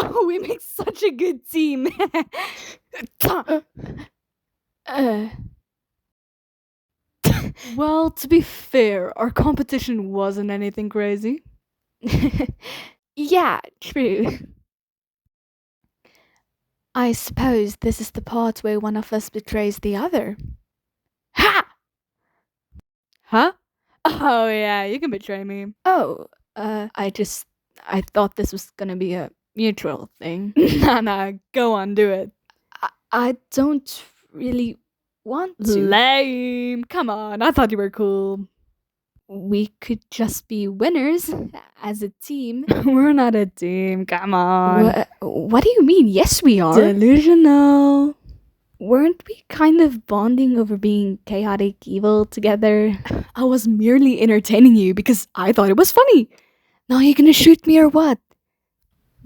Oh, we make such a good team. Well, to be fair, our competition wasn't anything crazy. Yeah, true. I suppose this is the part where one of us betrays the other. Ha! Huh? Oh yeah, you can betray me. Oh, I thought this was gonna be a mutual thing. Nah, go on, do it. I don't really want to. Lame. Come on, I thought you were cool. We could just be winners as a team. We're not a team, come on. What do you mean? Yes, we are. Delusional. Weren't we kind of bonding over being chaotic evil together? I was merely entertaining you because I thought it was funny. Now you're gonna shoot me or what?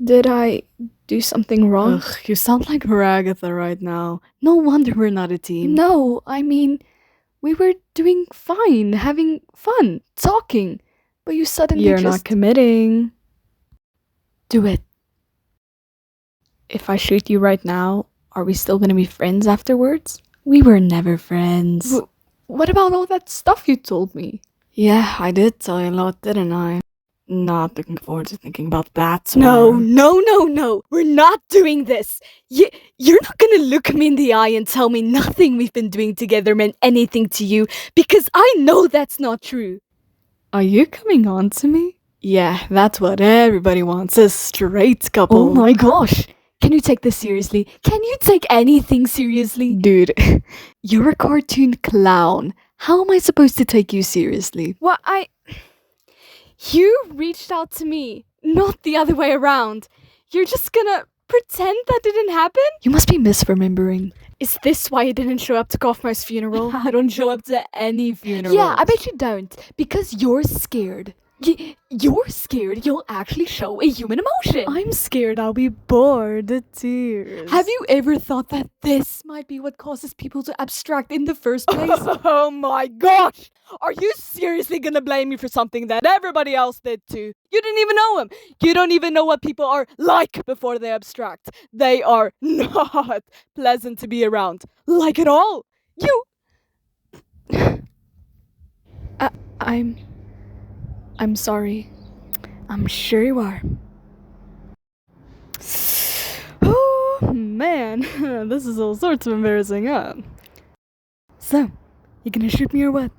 Did I do something wrong? Ugh, you sound like Ragatha right now. No wonder we're not a team. No, I mean, we were doing fine, having fun, talking. But you suddenly You're not committing. Do it. If I shoot you right now, are we still gonna be friends afterwards? We were never friends. What about all that stuff you told me? Yeah, I did tell you a lot, didn't I? Not looking forward to thinking about that. No. We're not doing this. You're not gonna look me in the eye and tell me nothing we've been doing together meant anything to you, because I know that's not true. Are you coming on to me? Yeah, that's what everybody wants, a straight couple. Oh my gosh. Can you take this seriously? Can you take anything seriously? Dude, you're a cartoon clown. How am I supposed to take you seriously? Well, You reached out to me, not the other way around. You're just gonna pretend that didn't happen? You must be misremembering. Is this why you didn't show up to Kaufmar's funeral? I don't show up to any funeral. Yeah, I bet you don't. Because you're scared. You're scared you'll actually show a human emotion. I'm scared I'll be bored to tears. Have you ever thought that this might be what causes people to abstract in the first place? Oh my gosh! Are you seriously gonna blame me for something that everybody else did too? You didn't even know him. You don't even know what people are like before they abstract. They are not pleasant to be around. Like at all. You... I'm sorry. I'm sure you are. Oh man, this is all sorts of embarrassing, huh? So, you gonna shoot me or what?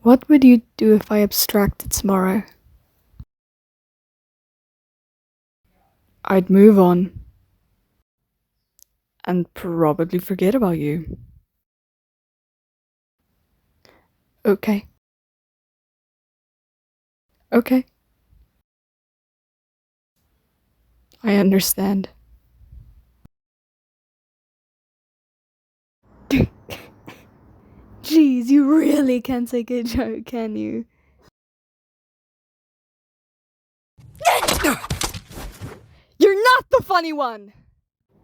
What would you do if I abstracted tomorrow? I'd move on. And probably forget about you. Okay. Okay. I understand. Jeez, you really can't take a joke, can you? You're not the funny one!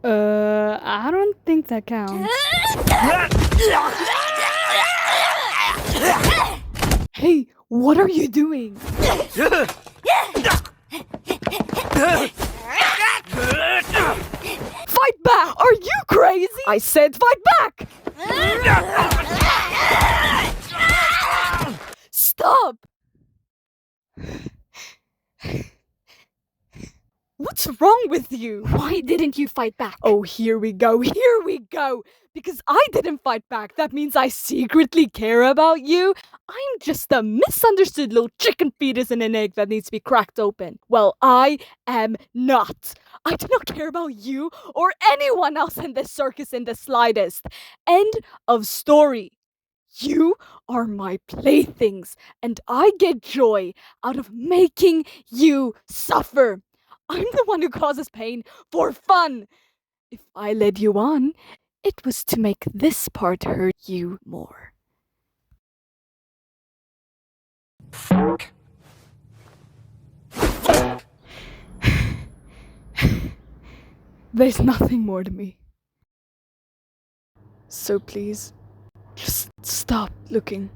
I don't think that counts. Hey, what are you doing? Fight back! Are you crazy? I said fight back! Stop! What's wrong with you? Why didn't you fight back? Oh, here we go. Because I didn't fight back. That means I secretly care about you. I'm just a misunderstood little chicken fetus in an egg that needs to be cracked open. Well, I am not. I do not care about you or anyone else in this circus in the slightest. End of story. You are my playthings, and I get joy out of making you suffer. I'm the one who causes pain for fun. If I led you on, it was to make this part hurt you more. There's nothing more to me. So please, just stop looking.